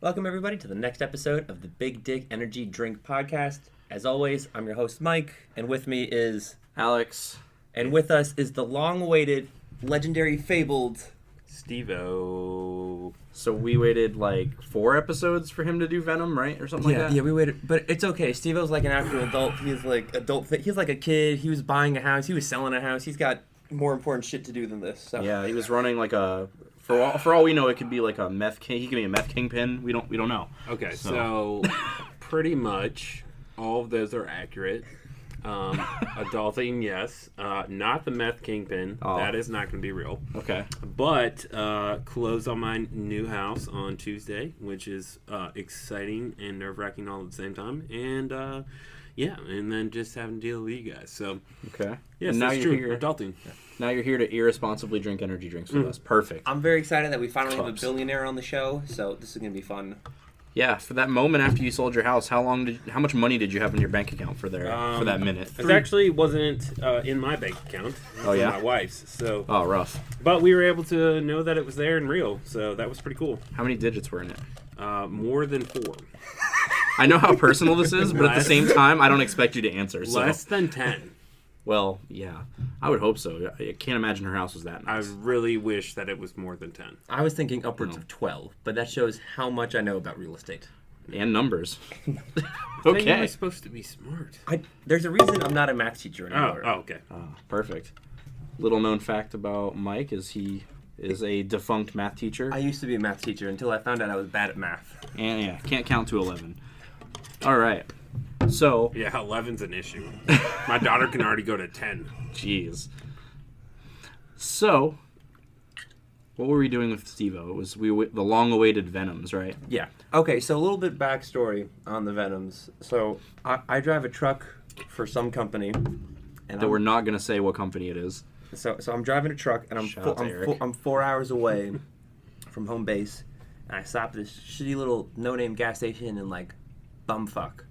Welcome, everybody, to the next episode of the Big Dick Energy Drink Podcast. As always, I'm your host, Mike, and with me is Alex. And with us is the long-awaited, legendary, fabled Steve-O. So we waited like 4 episodes for him to do Venom, right? Or something like that? Yeah, we waited. But it's okay. Steve-O's like an actual adult. He's like he's like a kid. He was buying a house. He was selling a house. He's got more important shit to do than this. So. Yeah, he was running like a... For all we know, it could be like a meth king. He could be a meth kingpin. We don't know. Okay, so pretty much all of those are accurate. Adulting, yes. Not the meth kingpin. Oh. That is not going to be real. Okay. But closed on my new house on Tuesday, which is exciting and nerve-wracking all at the same time. And yeah, and then just having to deal with you guys. So Okay. yes, now that's you're true. here. Adulting. Now you're here to irresponsibly drink energy drinks with us. Perfect. I'm very excited that we finally have a Cups. billionaire on the show, so this is going to be fun. Yeah, for that moment after you sold your house, how much money did you have in your bank account for that minute? It actually wasn't in my bank account. It was Oh, yeah? in my wife's. So, Oh, rough. but we were able to know that it was there and real, so that was pretty cool. How many digits were in it? More than 4. I know how personal this is, but at the same time, I don't expect you to answer. So. Less than 10. Well, yeah. I would hope so. I can't imagine her house was that I nice. really wish that it was more than 10. I was thinking upwards of 12, but that shows how much I know about real estate. And numbers. You Okay. were supposed to be smart. There's a reason I'm not a math teacher anymore. Oh, okay. Perfect. Little known fact about Mike is he is a defunct math teacher. I used to be a math teacher until I found out I was bad at math. And yeah, can't count to 11. All right. So, Yeah, 11's an issue. My daughter can already go to 10. jeez. So, what were we doing with Steve-O? It was the long-awaited Venoms, right? Yeah. Okay, so a little bit backstory on the Venoms. So I drive a truck for some company, and That we're not going to say what company it is. so I'm driving a truck, and Shout out to Eric. I'm 4 hours away from home base, and I stop at this shitty little no-name gas station in like bumfuck,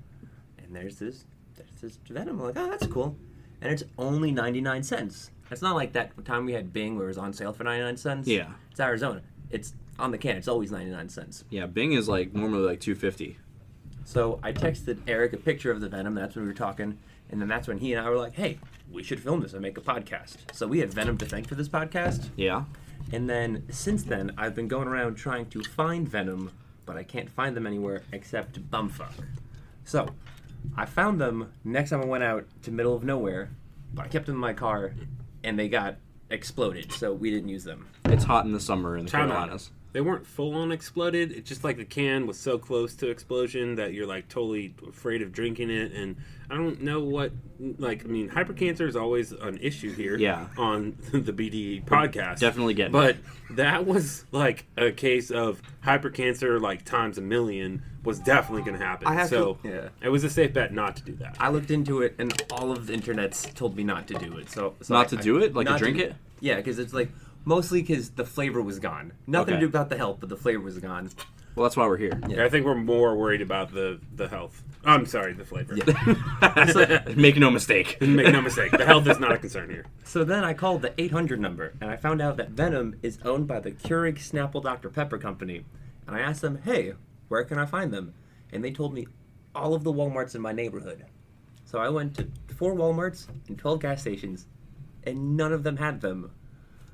and there's this Venom. I'm like, oh, that's cool, and it's only 99 cents. It's not like that time we had Bing where it was on sale for 99 cents. Yeah. It's Arizona. It's on the can. It's always 99 cents. Yeah, Bing is like normally like $2.50. So I texted Eric a picture of the Venom. That's when we were talking. And then that's when he and I were like, hey, we should film this and make a podcast. So we had Venom to thank for this podcast. Yeah. And then since then, I've been going around trying to find Venom, but I can't find them anywhere except bumfuck. So I found them next time I went out to middle of nowhere, but I kept them in my car and they got exploded. So we didn't use them. It's hot in the summer in the Time out. Carolinas. They weren't full on exploded. It's just like the can was so close to explosion that you're like totally afraid of drinking it. And I don't know what, like, I mean, hypercancer is always an issue here on the BDE podcast. Definitely getting But that was like a case of hypercancer, like times a million, was definitely going to happen. It was a safe bet not to do that. I looked into it and all of the internets told me not to do it. So Not to do it? Like to not drink it? Yeah, because it's like, mostly because the flavor was gone. Nothing Okay. to do about the health, but the flavor was gone. Well, that's why we're here. I think we're more worried about the health. I'm sorry, the flavor. Make no mistake. Make no mistake, the health is not a concern here. So then I called the 800 number, and I found out that Venom is owned by the Keurig Snapple Dr. Pepper Company. And I asked them, hey, where can I find them? And they told me all of the Walmarts in my neighborhood. So I went to 4 Walmarts and 12 gas stations, and none of them had them.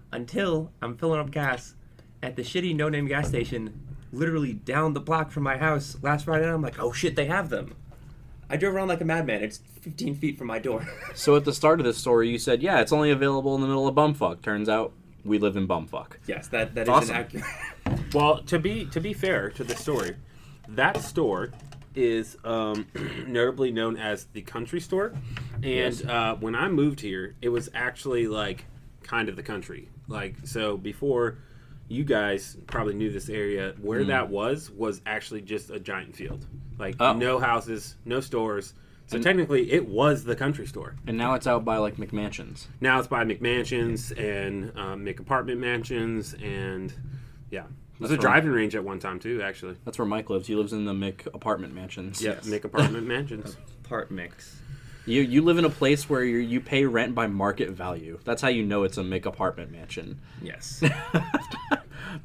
Until I'm filling up gas at the shitty no-name gas station literally down the block from my house last Friday night. I'm like, oh shit, they have them. I drove around like a madman. It's 15 feet from my door. So at the start of this story, you said, yeah, it's only available in the middle of bumfuck. Turns out we live in bumfuck. Yes, that is Awesome. an accurate. Well, to be fair to the story, that store is notably known as the country store. And when I moved here, it was actually like kind of the country. Like, so before you guys probably knew this area, where that was actually just a giant field. Like, no houses, no stores. So technically, it was the country store. And now it's out by like McMansions. Now it's by McMansions and McApartment Mansions, and yeah. There's a driving range at one time, too, actually. That's where Mike lives. He lives in the McApartment Mansions. Yeah, McApartment Mansions. Part mix. You live in a place where you pay rent by market value. That's how you know it's a McApartment mansion. Yes.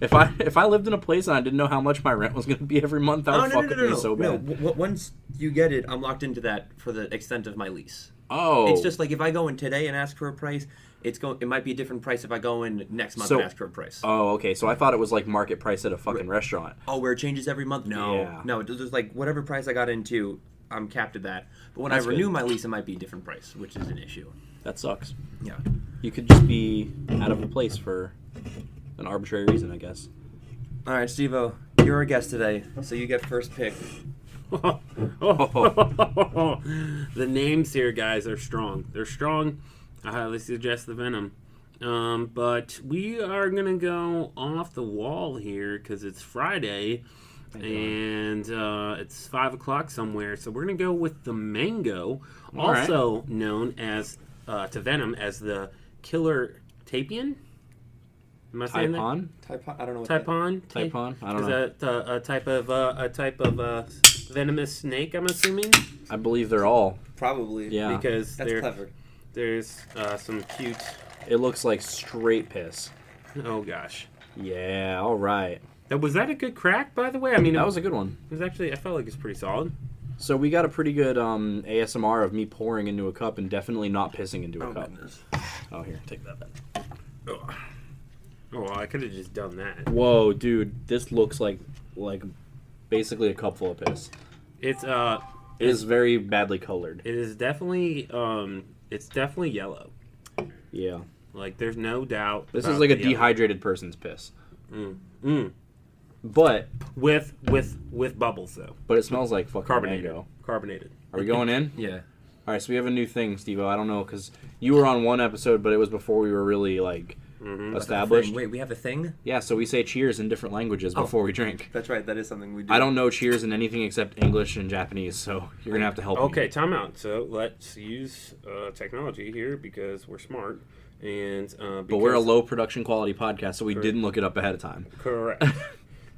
If I lived in a place and I didn't know how much my rent was going to be every month, that would fuck with me so bad. No, once you get it, I'm locked into that for the extent of my lease. Oh. It's just like if I go in today and ask for a price, it might be a different price if I go in next month and ask for a price. Oh, okay. So I thought it was like market price at a fucking restaurant. Oh, where it changes every month? No. Yeah. No, it's just like whatever price I got into, I'm capped at that. But when That's I renew good. my lease, it might be a different price, which is an issue. That sucks. Yeah. You could just be out of a place for an arbitrary reason, I guess. All right, Steve-O, you're our guest today, so you get first pick. The names here, guys, are strong. They're strong. I highly suggest the Venom. But we are going to go off the wall here because it's Friday and it's 5 o'clock somewhere. So we're going to go with the Mango, also known as to Venom as the Killer Taipan. Am I saying Taipan? Taipan? I don't know what Taipan? I don't know. Is that a type of venomous snake, I'm assuming? I believe they're all. Probably. Yeah. Because That's clever. there's some cute... It looks like straight piss. Oh, gosh. Yeah, all right. Was that a good crack, by the way? I mean, That was a good one. It was actually... I felt like it's pretty solid. So we got a pretty good ASMR of me pouring into a cup and definitely not pissing into a cup. Goodness. Oh, here, take that then. Oh, well, I could have just done that. Whoa, dude, this looks like basically a cup full of piss. It's It is very badly colored. It is definitely it's definitely yellow. Yeah. Like there's no doubt. This about is like a the yellow. dehydrated person's piss. Mm. But With bubbles though. but it smells like fucking Carbonated. mango. Carbonated. Are we going in? Yeah. All right, so we have a new thing, Steve-O. I don't know, because you were on one episode, but it was before we were really, established. Wait, we have a thing? Yeah, so we say cheers in different languages before we drink. That's right. That is something we do. I don't know cheers in anything except English and Japanese, so you're going to have to help me. Okay, time out. So let's use technology here because we're smart. And But we're a low production quality podcast, so we didn't look it up ahead of time. Correct.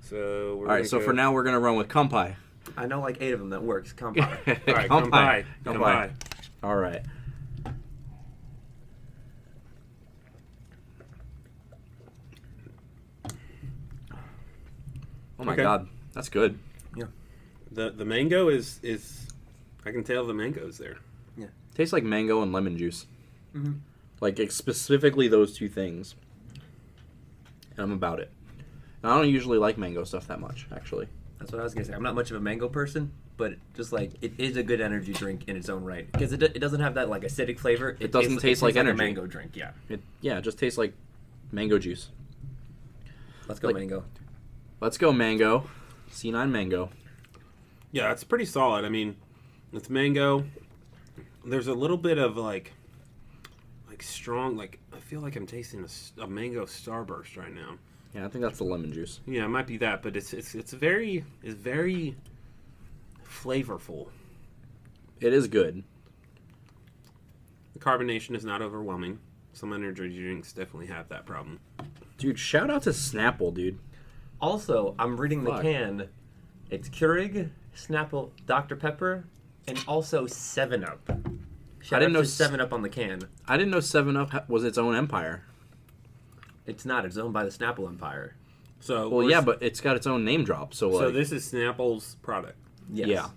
So we're All right, so for now, we're going to run with kampai. I know like 8 of them that works. Come by. All right, come by. All right. Oh my Okay. god, that's good. The mango is I can tell the mango's there. Tastes like mango and lemon juice. Mm-hmm. Like specifically those two things. And I'm about it. And I don't usually like mango stuff that much, actually. That's what I was gonna say. I'm not much of a mango person, but just like it is a good energy drink in its own right because it doesn't have that like acidic flavor. It doesn't taste like energy. A mango drink. Yeah. It just tastes like mango juice. Let's go mango. Let's go mango. C9 mango. Yeah, it's pretty solid. I mean, it's mango. There's a little bit of like strong, like I feel like I'm tasting a mango starburst right now. Yeah, I think that's the lemon juice. Yeah, it might be that, but it's very flavorful. It is good. The carbonation is not overwhelming. Some energy drinks definitely have that problem. Dude, shout out to Snapple, dude. Also, I'm reading the Fuck. can. It's Keurig, Snapple, Dr. Pepper, and also 7-Up. I didn't know 7-Up on the can. I didn't know 7-Up was its own empire. It's not. It's owned by the Snapple Empire. So Well, yeah, but it's got its own name drop, so like... so this is Snapple's product. Yes. Yeah.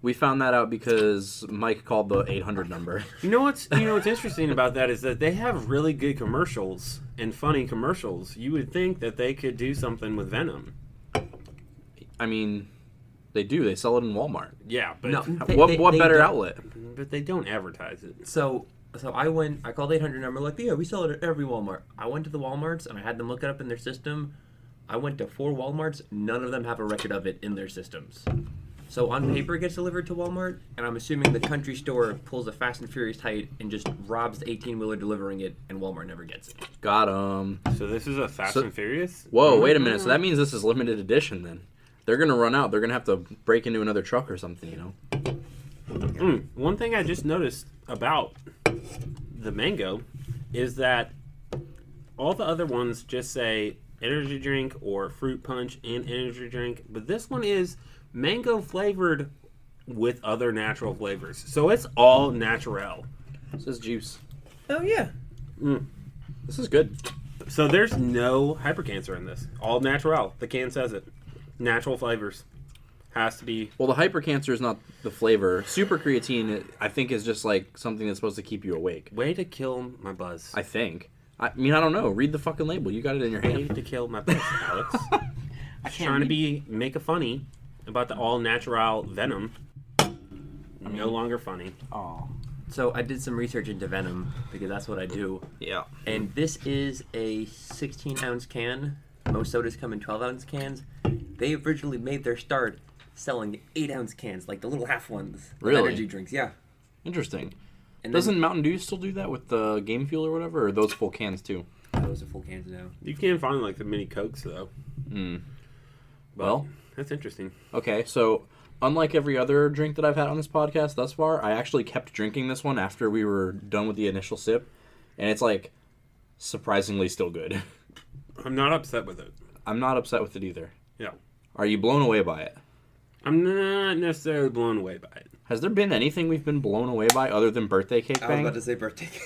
We found that out because Mike called the 800 number. You know what's interesting about that is that they have really good commercials and funny commercials. You would think that they could do something with Venom. I mean, they do. They sell it in Walmart. Yeah, but No, What they better don't. outlet? but they don't advertise it. So I called 800 number like, yeah, we sell it at every Walmart. I went to the Walmarts and I had them look it up in their system. I went to 4 Walmarts. None of them have a record of it in their systems. So on paper it gets delivered to Walmart, and I'm assuming the country store pulls a Fast and Furious height and just robs the 18-wheeler delivering it, and Walmart never gets it. Got 'em. So this is a Fast and Furious? Whoa, wait a minute. So that means this is limited edition then. They're going to run out. They're going to have to break into another truck or something, you know? One thing I just noticed about the mango is that all the other ones just say energy drink or fruit punch and energy drink, but this one is mango flavored with other natural flavors. So it's all natural. This is juice. Oh, yeah. This is good. So there's no hypercancer in this. All natural. The can says it. Natural flavors. Has to be. Well, the hypercancer is not the flavor. Super creatine, I think, is just like something that's supposed to keep you awake. Way to kill my buzz. I think. I mean, I don't know. Read the fucking label. You got it in your hand. Way to kill my buzz, Alex. I'm trying to make a funny about the all natural Venom. No longer funny. Oh. So I did some research into Venom because that's what I do. Yeah. And this is a 16-ounce can. Most sodas come in 12-ounce cans. They originally made their start selling 8-ounce cans, like the little half ones. Really? Energy drinks, yeah. Interesting. And Doesn't Mountain Dew still do that with the Game Fuel or whatever? Or are those full cans too? those are full cans now. You can find like the mini Cokes though. Well, that's interesting. okay, so unlike every other drink that I've had on this podcast thus far, I actually kept drinking this one after we were done with the initial sip, and it's like surprisingly still good. I'm not upset with it. I'm not upset with it either. Yeah. Are you blown away by it? I'm not necessarily blown away by it. Has there been anything we've been blown away by other than Birthday Cake I was Bang? about to say birthday cake.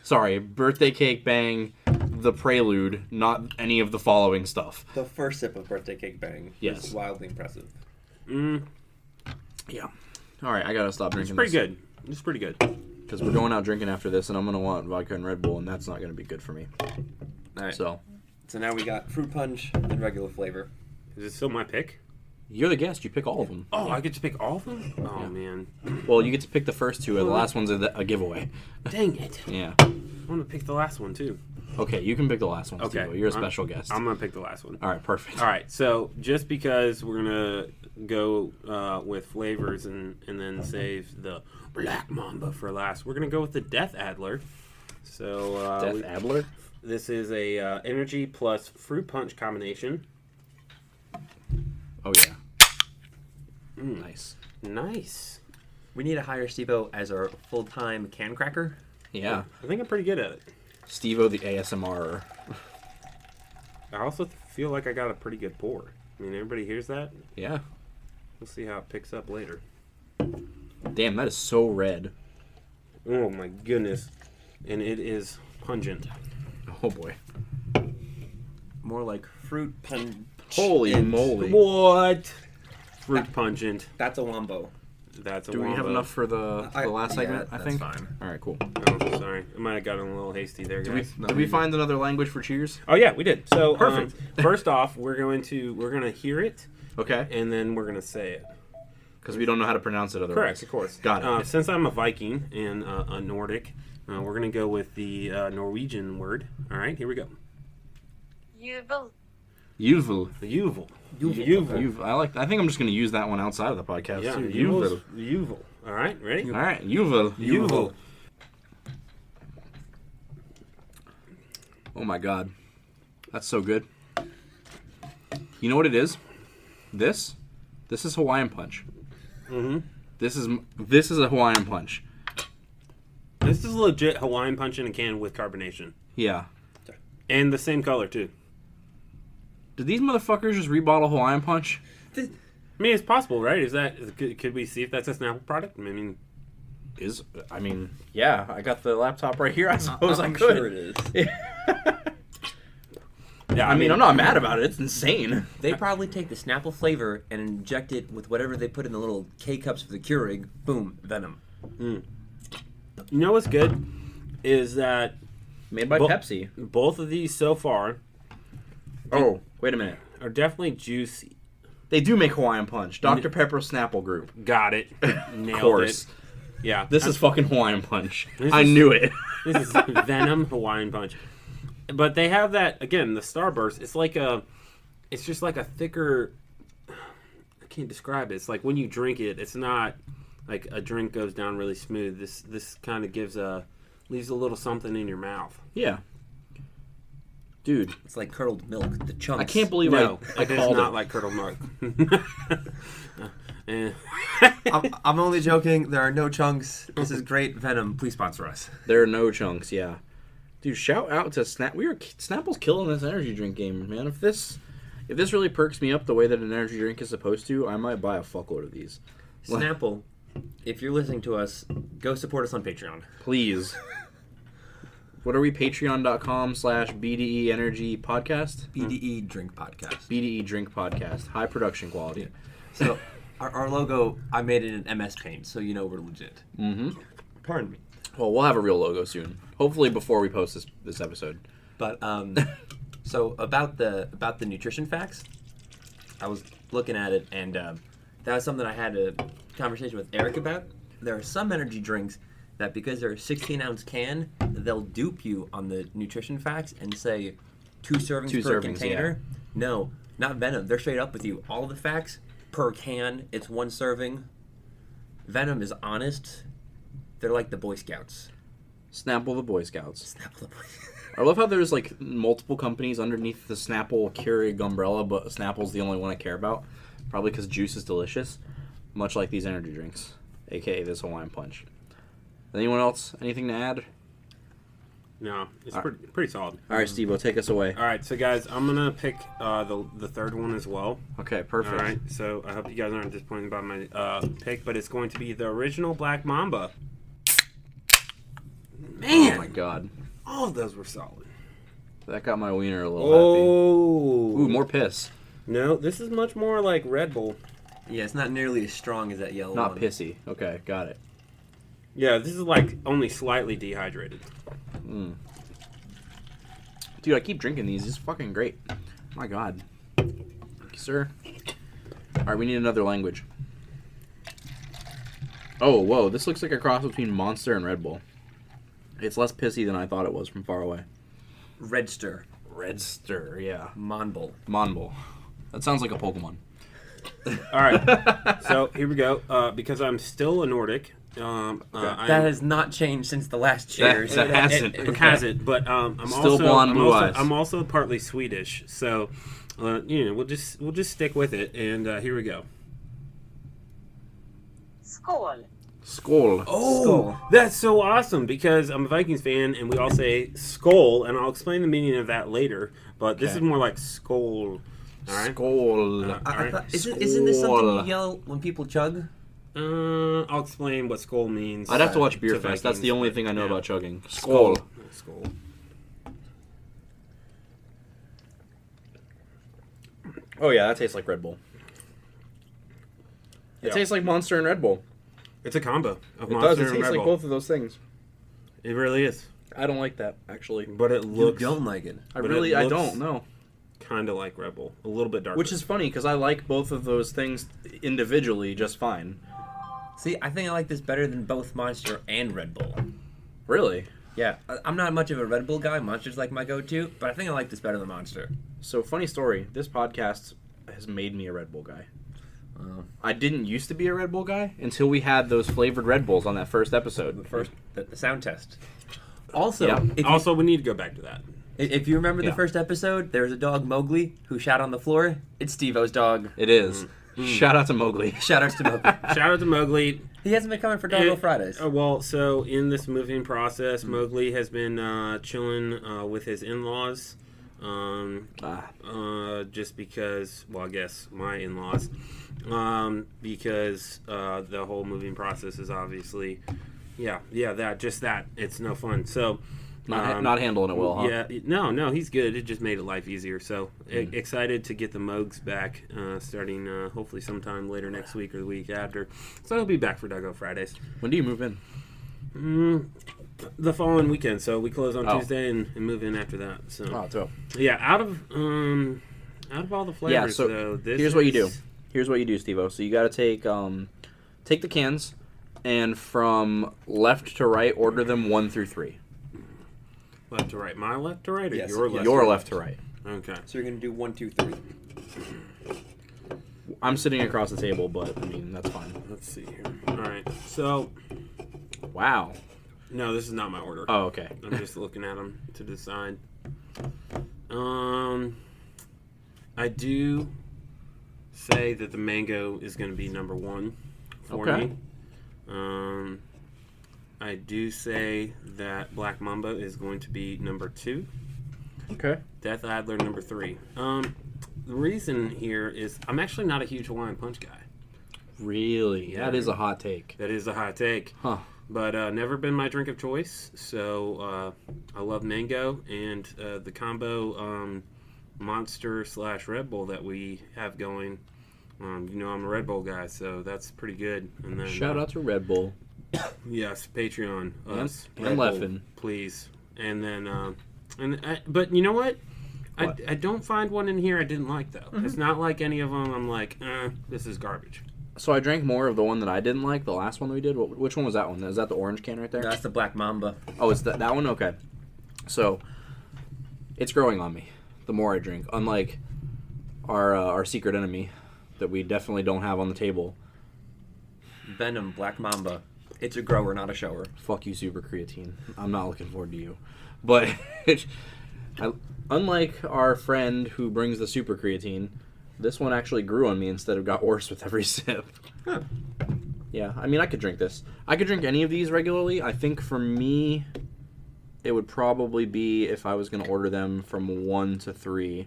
Sorry, Birthday Cake Bang, the prelude, not any of the following stuff. The first sip of birthday cake bang Yes. was wildly impressive. Yeah. All right, I gotta stop drinking. It's pretty good. It's pretty good. Because we're going out drinking after this, and I'm gonna want vodka and Red Bull, and that's not gonna be good for me. All right. So now we got fruit punch and regular flavor. Is it still my pick? you're the guest. You pick all of them. Oh, I get to pick all of them? Oh, man. Well, you get to pick the first two, and the last one's a giveaway. Dang it. Yeah. I want to pick the last one, too. Okay, you can pick the last one. Okay. Steve. You're a special guest. I'm going to pick the last one. All right, perfect. All right, so just because we're going to go with flavors and then save the Black Mamba for last, we're going to go with the Death Addler. So Death Addler? This is a energy plus fruit punch combination. Oh, yeah. Nice. Nice. We need to hire Steve-O as our full-time can cracker. Yeah. I think I'm pretty good at it. Steve-O the ASMR. I also feel like I got a pretty good pour. I mean, everybody hears that? Yeah. We'll see how it picks up later. Damn, that is so red. Oh my goodness. And it is pungent. Oh, boy. More like fruit punch. Holy and- moly. What? Fruit pungent. That's a wombo. That's a Do we have wombo. enough for the last segment, I that's think? fine. All right, cool. Oh, sorry. I might have gotten a little hasty there, guys. Did we find another language for cheers? Oh yeah, we did. So Perfect. First off, we're gonna hear it, Okay. and then we're gonna say it. Because we don't know how to pronounce it otherwise. Correct, of course. Got it. Since I'm a Viking and a Nordic, we're gonna go with the Norwegian word. All right, here we go. Juvel. Yuvel. Juvel. Yuvel. I think I'm just going to use that one outside of the podcast, Yeah, too. Juvel. Yuvel. Juvel. All right, ready? All right, Yuvel. Juvel. Oh, my God. That's so good. You know what it is? This is Hawaiian Punch. Mm-hmm. This is a Hawaiian Punch. This is legit Hawaiian punch in a can with carbonation, Yeah. and the same color too. Did these motherfuckers just rebottle Hawaiian Punch? I mean, it's possible, right? Could we see if that's a Snapple product? I mean, Yeah, I got the laptop right here. I suppose I'm I could. sure it is. yeah. I mean, I'm not mad about it. It's insane. They probably take the Snapple flavor and inject it with whatever they put in the little K-cups for the Keurig. Boom, Venom. You know what's good is that Made by Pepsi. both of these so far Oh, wait a minute. are definitely juicy. They do make Hawaiian Punch. Dr. Pepper Snapple Group. Got it. Nailed Of course. it. Yeah. This is fucking Hawaiian Punch. This I is- knew it. This is Venom Hawaiian Punch. But they have that, again, the Starburst. It's just like a thicker, I can't describe it. It's like when you drink it, it's not like a drink goes down really smooth. This kind of leaves a little something in your mouth. Yeah. Dude, It's like curdled milk. The chunks. I can't believe No, I it is called not it. like curdled milk. Eh. I'm only joking. There are no chunks. This is great. Venom, please sponsor us. There are no chunks, yeah. Dude, shout out to Snapple's killing this energy drink game, man. If this really perks me up the way that an energy drink is supposed to, I might buy a fuckload of these. Snapple, if you're listening to us, go support us on Patreon. Please. What are we? Patreon.com/BDE Energy Podcast. BDE Drink Podcast. BDE Drink Podcast. High production quality. Yeah. So our logo, I made it in MS Paint, so you know we're legit. Mm-hmm. Pardon me. Well, we'll have a real logo soon. Hopefully before we post this episode. But so about the nutrition facts, I was looking at it, and that was something I had a conversation with Eric about. There are some energy drinks that because they're a 16-ounce can, they'll dupe you on the nutrition facts and say 2 servings per container. Yeah. No, not Venom. They're straight up with you. All the facts per can, it's 1 serving. Venom is honest. They're like the Boy Scouts. Snapple the Boy Scouts. Snapple the Boy Scouts. I love how there's like multiple companies underneath the Snapple Keurig umbrella, but Snapple's the only one I care about. Probably because juice is delicious, much like these energy drinks, aka this Hawaiian Punch. Anyone else? Anything to add? No, it's pretty solid. All right, Steve-O, take us away. All right, so guys, I'm gonna pick the third one as well. Okay, perfect. All right, so I hope you guys aren't disappointed about my pick, but it's going to be the original Black Mamba. Man, Oh my God, all of those were solid. that got my wiener a little happy. Ooh, more piss. No, this is much more like Red Bull. Yeah, it's not nearly as strong as that yellow Not one. pissy. Okay, got it. Yeah, this is like only slightly dehydrated. Dude, I keep drinking these. This is fucking great. My God. Thank you, sir. All right, we need another language. Oh, whoa. This looks like a cross between Monster and Red Bull. It's less pissy than I thought it was from far away. Redster. Redster, yeah. Monbull. Monbull. That sounds like a Pokemon. All right, so here we go. Because I'm still a Nordic. That has not changed since the last cheers. That hasn't. It hasn't, but I'm Still also blonde, blue eyes. I'm also partly Swedish, so we'll just stick with it. And here we go. Skål. Skål. Oh, that's so awesome because I'm a Vikings fan, and we all say skull, and I'll explain the meaning of that later. But this is more like skull. All right. Skål. I thought, isn't this something you yell when people chug? I'll explain what skull means. I'd have to watch Beer to Fest. That's Vikings, the only but, thing I know yeah. about chugging. Skål. Skull. Oh, yeah, that tastes like Red Bull. It Yeah. tastes like Monster and Red Bull. It's a combo of It Monster does. It and tastes Red like Bull. both of those things. It really is, I don't like that, actually. but it You looks don't like it. I But really, it I looks- don't know. kind of like Red Bull, a little bit darker. Which is funny, because I like both of those things individually just fine. See, I think I like this better than both Monster and Red Bull. Really? Yeah, I'm not much of a Red Bull guy. Monster's like my go-to, but I think I like this better than Monster. So, funny story. This podcast has made me a Red Bull guy. I didn't used to be a Red Bull guy until we had those flavored Red Bulls on that first episode. The sound test. Also, Yeah. Also, we need to go back to that. if you remember Yeah. the first episode, there was a dog, Mowgli, who shat on the floor. It's Steve-O's dog. It is. Shout out to Mowgli. Shout-outs to Mowgli. Shout out to Mowgli. He hasn't been coming for Doggo Fridays. Well, so in this moving process, Mowgli has been chilling with his in-laws. Just because, well, I guess my in-laws. Because the whole moving process is obviously, that. It's no fun. So, Not handling it well, huh? yeah, no, he's good. It just made it life easier. So excited to get the Mogs back, starting hopefully sometime later next week or the week after. So he'll be back for Doggo Fridays. When do you move in? The following weekend. So we close on Oh. Tuesday and move in after that. So Oh, dope. yeah, out of all the flavors, Yeah, so though, this here's what you do. is- Here's what you do, Steve-O. So you got to take the cans, and from left to right, order them 1 through 3. Left to right. My left to right or Yes, your yes. left? Your to left to right. Okay. So you're going to do 1, 2, 3. I'm sitting across the table, but I mean that's fine. Let's see here. All right. So Wow. no, this is not my order. Oh, okay. I'm just looking at them to decide. I do say that the mango is going to be number 1 for Okay. me. I do say that Black Mamba is going to be number 2. Okay. Death Addler number 3. The reason here is I'm actually not a huge Hawaiian Punch guy. Really? Yeah. That is a hot take. That is a hot take. Huh. but never been my drink of choice. So I love mango and the combo Monster / Red Bull that we have going. I'm a Red Bull guy, so that's pretty good. And then Shout out to Red Bull. Yes, Patreon us and Red Bull, Leffen. please. And then but you know what? What? I don't find one in here I didn't like though. It's not like any of them I'm like, this is garbage. So I drank more of the one that I didn't like, the last one that we did. Which one was that one? Is that the orange can right there? That's the Black Mamba. Oh, it's that one? Okay. So, it's growing on me the more I drink. Unlike our secret enemy that we definitely don't have on the table. Venom, Black Mamba. It's a grower, not a shower. Fuck you, Super Creatine. I'm not looking forward to you. But, unlike our friend who brings the Super Creatine, this one actually grew on me instead of got worse with every sip. Huh. Yeah, I mean, I could drink this. I could drink any of these regularly. I think for me, it would probably be if I was going to order them from 1 to 3.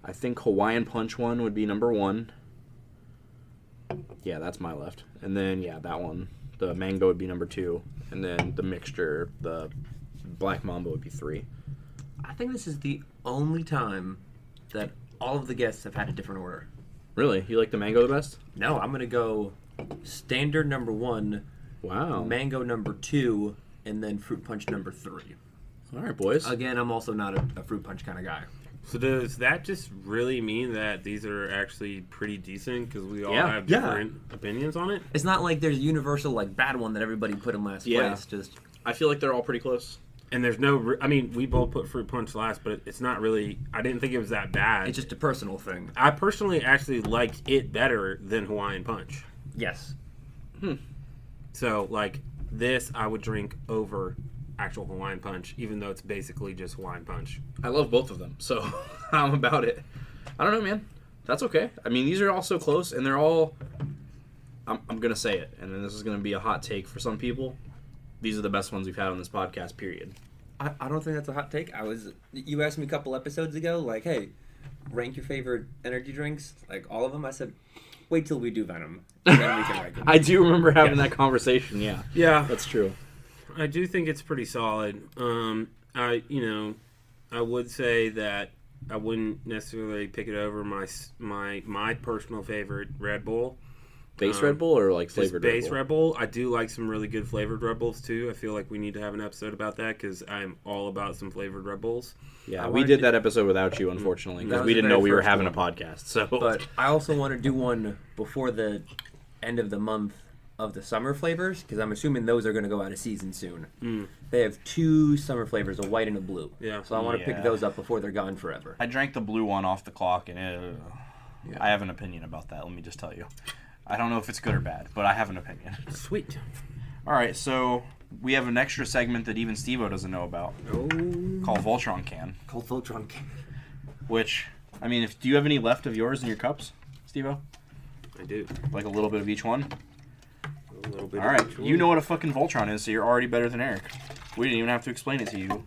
I think Hawaiian Punch one would be number 1. Yeah, that's my left. And then, yeah, that one. The mango would be number 2. And then the mixture, the Black Mamba would be 3. I think this is the only time that all of the guests have had a different order. Really? You like the mango the best? No, I'm going to go standard number 1, Wow. mango number 2, and then fruit punch number 3. All right, boys. Again, I'm also not a fruit punch kind of guy. So does that just really mean that these are actually pretty decent because we all Yeah. have Yeah. different opinions on it? It's not like there's a universal bad one that everybody put in last Yeah. place. Just I feel like they're all pretty close. And there's no, I mean, we both put Fruit Punch last, but it's not really, I didn't think it was that bad. it's just a personal thing. I personally actually like it better than Hawaiian Punch. Yes. So, this I would drink over actual Hawaiian Punch, even though it's basically just Hawaiian Punch. I love both of them, so I'm about it. I don't know, man. That's okay. I mean, these are all so close, and they're all... I'm going to say it, and then this is going to be a hot take for some people. These are the best ones we've had on this podcast, period. I don't think that's a hot take. You asked me a couple episodes ago, hey, rank your favorite energy drinks, all of them. I said, wait till we do Venom, and then we can rank them. I do remember having that conversation, yeah. Yeah. That's true. I do think it's pretty solid. I would say that I wouldn't necessarily pick it over my personal favorite Red Bull. Base Red Bull or Just flavored base Red Bull? Red Bull. I do like some really good flavored Red Bulls too. I feel like we need to have an episode about that because I'm all about some flavored Red Bulls. Yeah, we did that episode without you, unfortunately, That because was we the didn't very know we were first having one. a podcast. So, But I also want to do one before the end of the month of the summer flavors because I'm assuming those are going to go out of season soon. They have 2 summer flavors, a white and a blue. Yeah. So I want to Yeah. pick those up before they're gone forever. I drank the blue one off the clock, and I have an opinion about that, let me just tell you. I don't know if it's good or bad, but I have an opinion. Sweet. All right, so we have an extra segment that even Steve-O doesn't know about Oh. called Voltron Can, Cold Voltron can. which, I mean, do you have any left of yours in your cups, Steve-O? I do. Like a little bit of each one? A little bit. All right, you know what a fucking Voltron is, so you're already better than Eric. We didn't even have to explain it to you.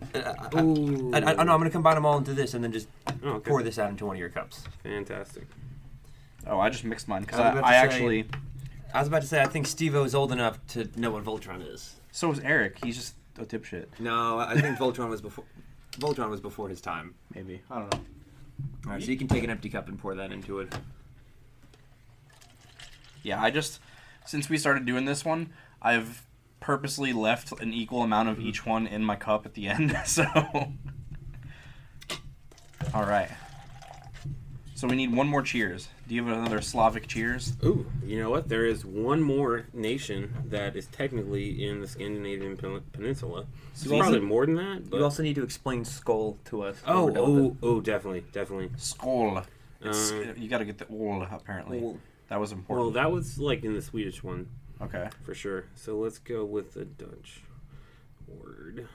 Ooh. I know I'm going to combine them all into this and then just Oh, okay. pour this out into one of your cups. Fantastic. Oh, I just mixed mine, because I was about I to say- actually... I was about to say, I think Steve-O is old enough to know what Voltron is. So is Eric, he's just a dipshit. No, I think Voltron was before his time. Maybe, I don't know. All right, so you can take an empty cup and pour that into it. Yeah, since we started doing this one, I've purposely left an equal amount of each one in my cup at the end, so... Alright. So we need one more cheers. Do you have another Slavic cheers? Ooh, you know what? There is one more nation that is technically in the Scandinavian peninsula. It's You also- probably more than that. But... You also need to explain Skull to us. when we're done with it. Definitely. Skål. You gotta get the ol, apparently. Ol. That was Well, important. that was in the Swedish one Okay. for sure. So let's go with the Dutch word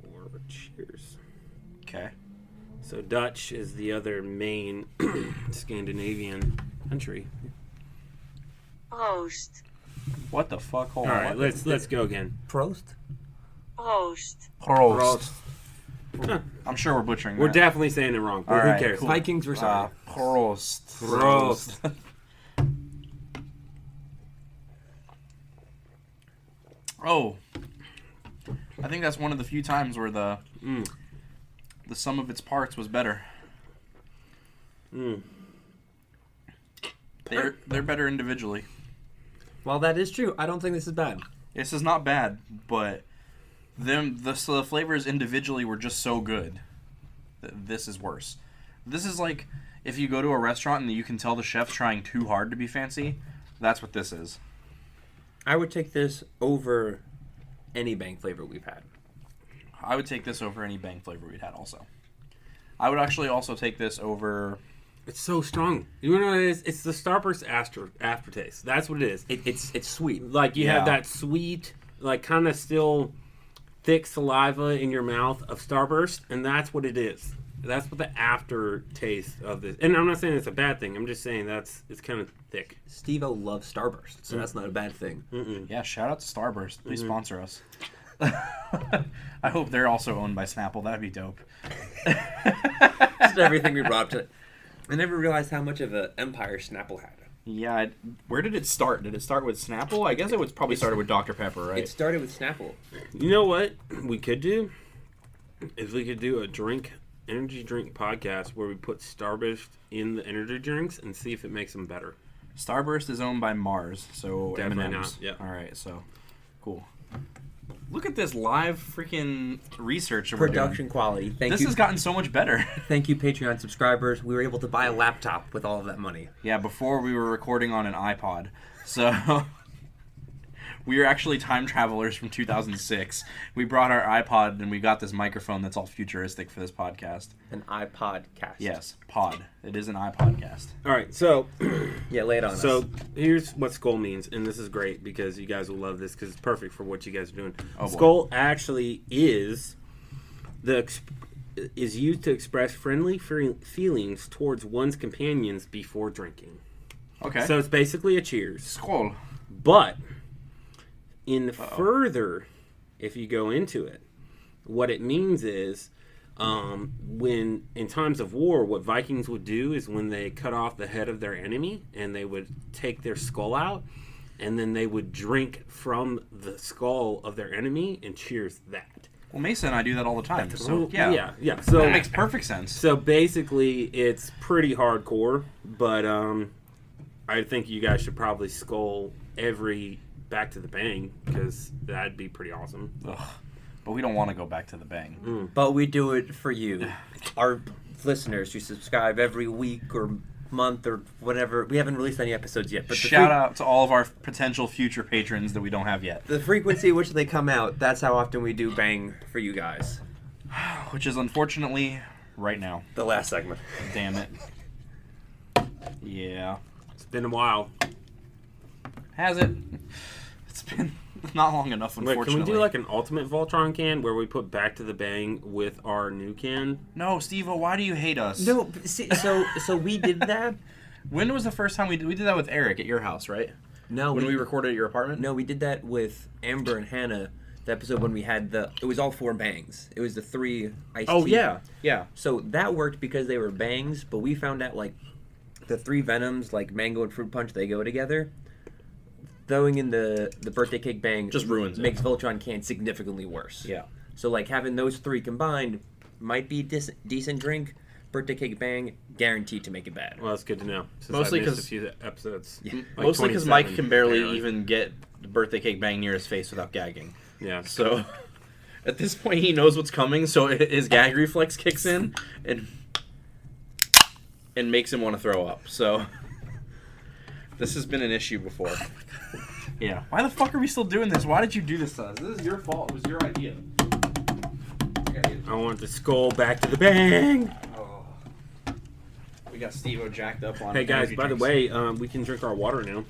for cheers. Okay. So Dutch is the other main Scandinavian country. Proost. What the fuck? Hold All on. right, what? let's go again. Prost? Proost. Prost. I'm sure we're butchering We're that. definitely saying it wrong, but All who right, cares? cool. Vikings were sorry. Prost. Prost. Oh, I think that's one of the few times where the sum of its parts was better. They're better individually. Well, that is true. I don't think this is bad. This is not bad, but the flavors individually were just so good that this is worse. This is like if you go to a restaurant and you can tell the chef's trying too hard to be fancy. That's what this is. I would take this over any Bang flavor we've had. I would take this over any Bang flavor we'd had also. I would actually also take this over... It's so strong. You know what it is? It's the Starburst aftertaste. That's what it is. It's sweet. Like you have that sweet, like kind of still thick saliva in your mouth of Starburst, and that's what it is. That's what the aftertaste of this. And I'm not saying it's a bad thing. I'm just saying it's kind of thick. Steve-O loves Starburst, so that's not a bad thing. Yeah, shout out to Starburst. Please sponsor us. I hope they're also owned by Snapple. That'd be dope. Just everything we brought up to. I never realized how much of an empire Snapple had. Yeah, where did it start? Did it start with Snapple? I guess it was probably started with Dr. Pepper, right? It started with Snapple. You know what we could do? Is we could do a energy drink podcast where we put Starburst in the energy drinks and see if it makes them better. Starburst is owned by Mars, so Definitely M&Ms. not, yeah. All right, so cool. Look at this live freaking research. Production quality. This has gotten so much better. Thank you, Patreon subscribers. We were able to buy a laptop with all of that money. Yeah, before we were recording on an iPod. So we are actually time travelers from 2006. We brought our iPod and we got this microphone that's all futuristic for this podcast. An iPod cast. Yes, pod. It is an iPodcast. All right, so yeah, lay it on us. So here's what Skull means, and this is great because you guys will love this because it's perfect for what you guys are doing. Oh, boy. Skull actually is used to express friendly feelings towards one's companions before drinking. Okay. So it's basically a cheers. Skull. But further, if you go into it, what it means is when in times of war, what Vikings would do is when they cut off the head of their enemy and they would take their skull out and then they would drink from the skull of their enemy and cheers that. Well, Mesa and I do that all the time. So yeah. So that makes perfect sense. So basically, it's pretty hardcore, but I think you guys should probably skull every Back to the Bang because that'd be pretty awesome. Ugh. But we don't want to go back to the Bang. But we do it for you, our listeners who subscribe every week or month or whatever. We haven't released any episodes yet. But shout out to all of our potential future patrons that we don't have yet. The frequency at which they come out, that's how often we do Bang for you guys. Which is unfortunately right now. The last segment. Damn it. Yeah. It's been a while. Has it? It's been not long enough, unfortunately. Wait, can we do like an Ultimate Voltron can where we put Back to the Bang with our new can? No, Steve-O, why do you hate us? No, see, so we did that. When was the first time we did that with Eric at your house, right? No, when we recorded at your apartment? No, we did that with Amber and Hannah. The episode when we had it was all 4 bangs. It was the 3 iced tea. Oh, yeah. So that worked because they were bangs, but we found out like the 3 Venoms, like mango and fruit punch, they go together. Throwing in the birthday cake bang just ruins it. Makes Voltron can significantly worse. Yeah. So like having those 3 combined might be decent drink. Birthday cake bang guaranteed to make it bad. Well, that's good to know. Mostly because a few episodes. Yeah. Like mostly because Mike can barely apparently. even get the birthday cake bang near his face without gagging. Yeah. So at this point, he knows what's coming, so his gag reflex kicks in and makes him want to throw up. So this has been an issue before. Yeah. Why the fuck are we still doing this? Why did you do this to us? This is your fault. It was your idea. I want the skull Back to the Bang. Oh. We got Steve-O jacked up on. Hey guys, energy by the drinks. way, we can drink our water now.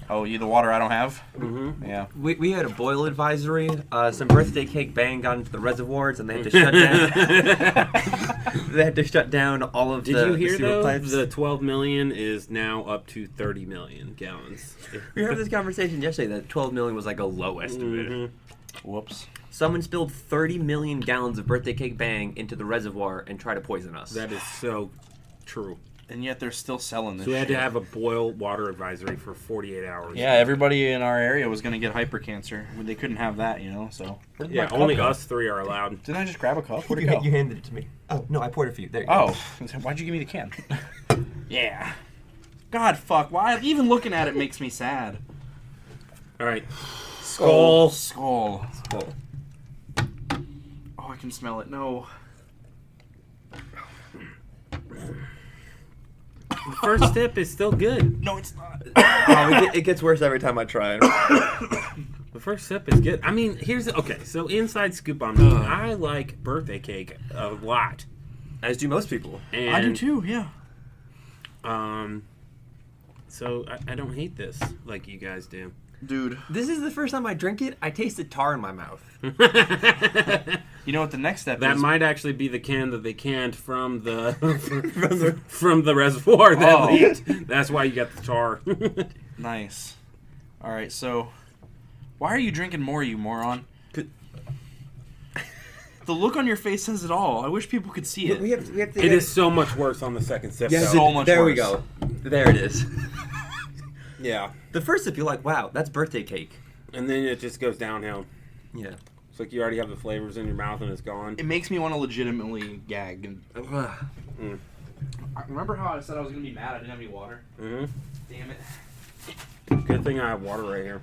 Oh, you the water I don't have? Mm-hmm. Yeah. We had a boil advisory. Some birthday cake bang got into the reservoirs and they had to shut down. They had to shut down all of Did the you hear sewer though? pipes. The 12 million is now up to 30 million gallons. We had this conversation yesterday that 12 million was like a low estimate. Mm-hmm. Whoops. Someone spilled 30 million gallons of birthday cake bang into the reservoir and tried to poison us. That is so true. And yet they're still selling this So we had shit. to have a boil water advisory for 48 hours. Yeah, everybody in our area was going to get hypercancer. They couldn't have that, you know, so. Where'd Yeah, my cup only go? us three are allowed. Didn't I just grab a cup? Where'd it You, go? you handed it to me. Oh, no, I poured it for you. There you go. Oh, why'd you give me the can? Yeah. God, fuck. Why? Even looking at it makes me sad. All right. Skull. Skull. Oh, I can smell it. No. The first sip is still good. No, it's not. Oh, it gets worse every time I try. The first sip is good. I mean, okay. So inside scoop on me. I like birthday cake a lot. As do most people. And, I do too, yeah. So I don't hate this like you guys do. Dude. This is the first time I drink it. I tasted tar in my mouth. You know what the next step That is? might actually be the can that they canned from the from the reservoir that leaked. That's why you got the tar. Nice. All right, so why are you drinking more, you moron? The look on your face says it all. I wish people could see it. We have to It is so much worse on the second sip. Yeah, though. so much there we worse. go. There it is. Yeah. The first sip, you're like, wow, that's birthday cake. And then it just goes downhill. Yeah. It's like you already have the flavors in your mouth and it's gone. It makes me want to legitimately gag. And Mm. remember how I said I was going to be mad I didn't have any water? Mm-hmm. Damn it. Good thing I have water right here.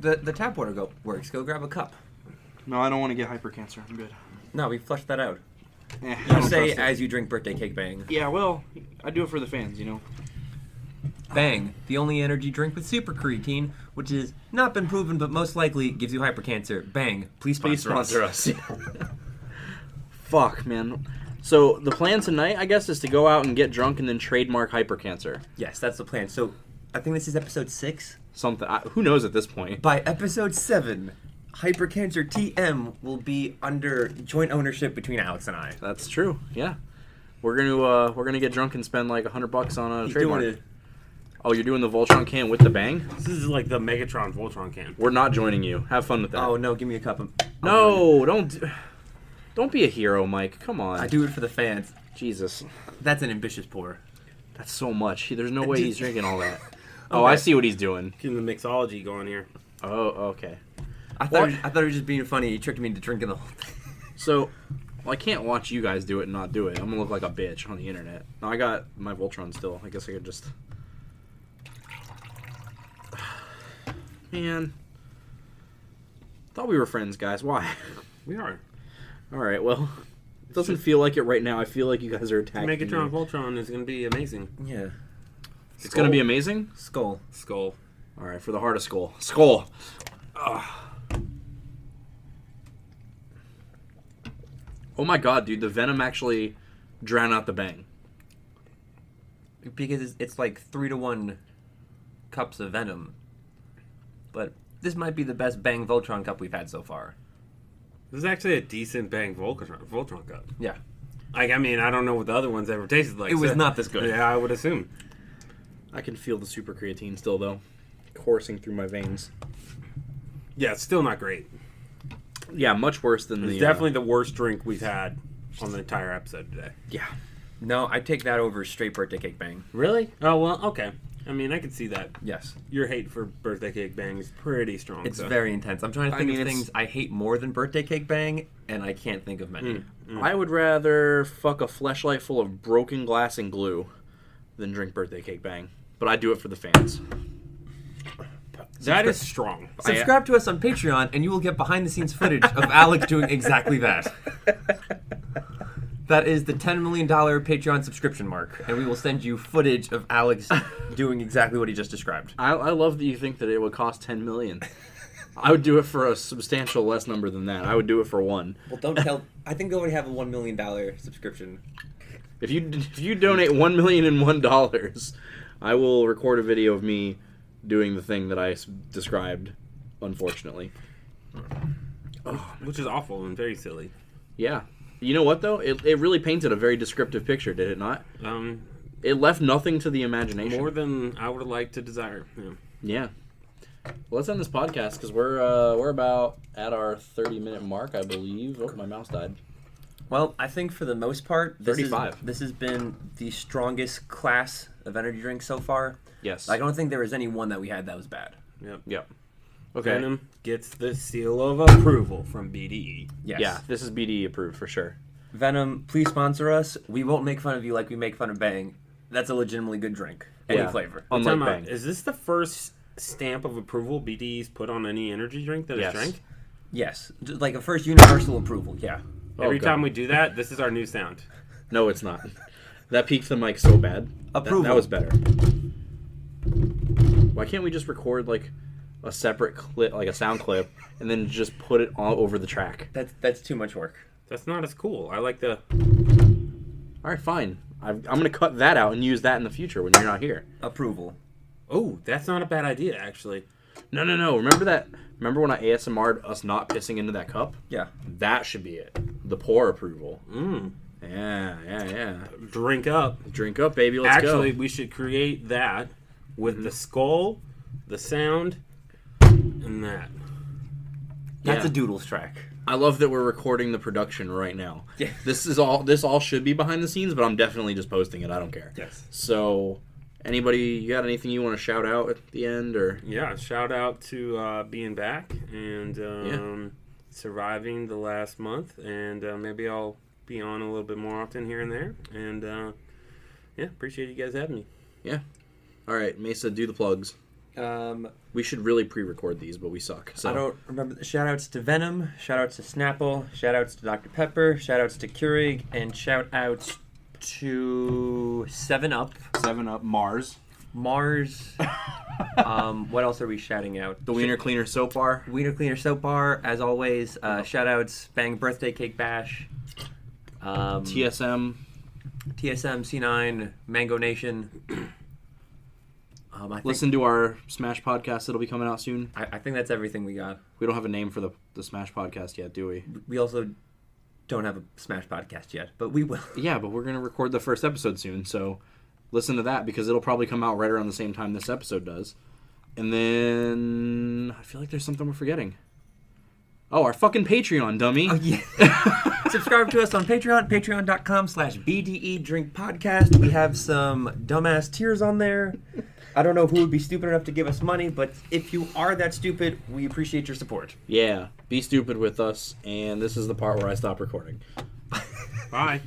The tap water works. Go grab a cup. No, I don't want to get hypercancer. I'm good. No, we flushed that out. Eh, I You don't say trust it. as you drink birthday cake bang. Yeah, well, I do it for the fans, you know. Bang, the only energy drink with super creatine, which has not been proven but most likely gives you hypercancer. Bang, please sponsor, us. Fuck, man. So the plan tonight, I guess, is to go out and get drunk and then trademark hypercancer. Yes, that's the plan. So, I think this is episode 6. Something. Who knows at this point? By episode 7, Hypercancer TM will be under joint ownership between Alex and I. That's true. Yeah, we're gonna get drunk and spend like $100 on a He's trademark. doing it. Oh, you're doing the Voltron can with the bang? This is like the Megatron Voltron can. We're not joining you. Have fun with that. Oh no, give me a cup of. No, don't be a hero, Mike. Come on. I do it for the fans. Jesus, That's an ambitious pour. that's so much. There's no way Dude. he's drinking all that. Oh, I see what he's doing. Getting the mixology going here. Oh, okay. I thought he was just being funny. He tricked me into drinking the whole thing. So, well, I can't watch you guys do it and not do it. I'm gonna look like a bitch on the internet. No, I got my Voltron still. I guess I could just. Man, thought we were friends, guys. Why? We are. All right. Well, it doesn't feel like it right now. I feel like you guys are attacking Megatron me. Voltron is going to be amazing. Yeah. It's gonna be amazing. Skull. Skull. All right, for the heart of Skull. Skull. Oh my god, dude! The Venom actually drowned out the bang. Because it's like 3-to-1 cups of Venom. But this might be the best Bang Voltron cup we've had so far. This is actually a decent Bang Voltron cup. Yeah. Like, I mean, I don't know what the other ones ever tasted like. It was so- not this good. Yeah, I would assume. I can feel the super creatine still, though, coursing through my veins. Yeah, it's still not great. Yeah, much worse than It's the. definitely the worst drink we've had on the entire episode today. Yeah. No, I take that over straight birthday cake Bang. Really? Oh, well, okay. I mean, I could see that. Yes. Your hate for birthday cake bang is pretty strong. It's so. very intense. I'm trying to think of it's- things I hate more than birthday cake Bang, and I can't think of many. I would rather fuck a fleshlight full of broken glass and glue than drink birthday cake bang. But I do it for the fans. That is strong. Subscribe to us on Patreon, and you will get behind-the-scenes footage of Alex doing exactly that. That is the $10 million Patreon subscription mark, and we will send you footage of Alex doing exactly what he just described. I love that you think that it would cost $10 million. I would do it for a substantial less number than that. I would do it for one. Well, don't tell. I think they already have a $1 million subscription. If you donate $1,001,001, I will record a video of me doing the thing that I described. Unfortunately, Which is awful and very silly. yeah. You know what though? It really painted a very descriptive picture, did it not? It left nothing to the imagination. More than I would like to desire. Yeah. Yeah. Well, let's end this podcast because we're about at our 30-minute mark, I believe. Oh, my mouse died. Well, I think for the most part, 35. This has been the strongest class of energy drinks so far. Yes. I don't think there was any one that we had that was bad. Yep. Okay. Venom gets the seal of approval from BDE. Yes. Yeah, this is BDE approved for sure. Venom, please sponsor us. We won't make fun of you like we make fun of Bang. That's a legitimately good drink. Any flavor. Unlike Time out. Bang. Is this the first stamp of approval BDE's put on any energy drink that Yes. is drank? Yes. Just like a first universal approval, yeah. Every God. time we do that, this is our new sound. No, it's not. That peaked the mic so bad. Approval. That was better. Why can't we just record like a separate clip, like a sound clip, and then just put it all over the track? That's too much work. That's not as cool. I like the... All right, fine. I'm going to cut that out and use that in the future when you're not here. Approval. Oh, that's not a bad idea, actually. No. Remember that? Remember when I ASMR'd us not pissing into that cup? Yeah. That should be it. The pour approval. Mm. Yeah. Drink up. Drink up, baby. Let's Actually, go. we should create that with the skull, the sound, and that. That's Yeah. a Doodles track. I love that we're recording the production right now. Yeah. This all should be behind the scenes, but I'm definitely just posting it. I don't care. Yes. So, anybody, you got anything you want to shout out at the end, or? Yeah, shout out to being back and surviving the last month. And maybe I'll be on a little bit more often here and there. And appreciate you guys having me. Yeah. All right, Mesa, do the plugs. We should really pre-record these, but we suck. So. I don't remember. Shoutouts to Venom, shoutouts to Snapple, shoutouts to Dr. Pepper, shoutouts to Keurig, and shoutouts to 7-Up. 7-Up, Mars. Mars. What else are we shouting out? The Wiener Cleaner Soap Bar. Wiener Cleaner Soap Bar, as always. Shoutouts, Bang Birthday Cake Bash. TSM. TSM, C9, Mango Nation. Listen to our Smash podcast that'll be coming out soon. I think that's everything we got. We don't have a name for the Smash podcast yet, do we? We also don't have a Smash podcast yet, but we will. Yeah, but we're going to record the first episode soon, so listen to that because it'll probably come out right around the same time this episode does. And then I feel like there's something we're forgetting. Oh, our fucking Patreon, dummy. Oh, yeah. Subscribe to us on Patreon, patreon.com/BDE Drink Podcast. We have some dumbass tiers on there. I don't know who would be stupid enough to give us money, but if you are that stupid, we appreciate your support. Yeah, be stupid with us, and this is the part where I stop recording. Bye.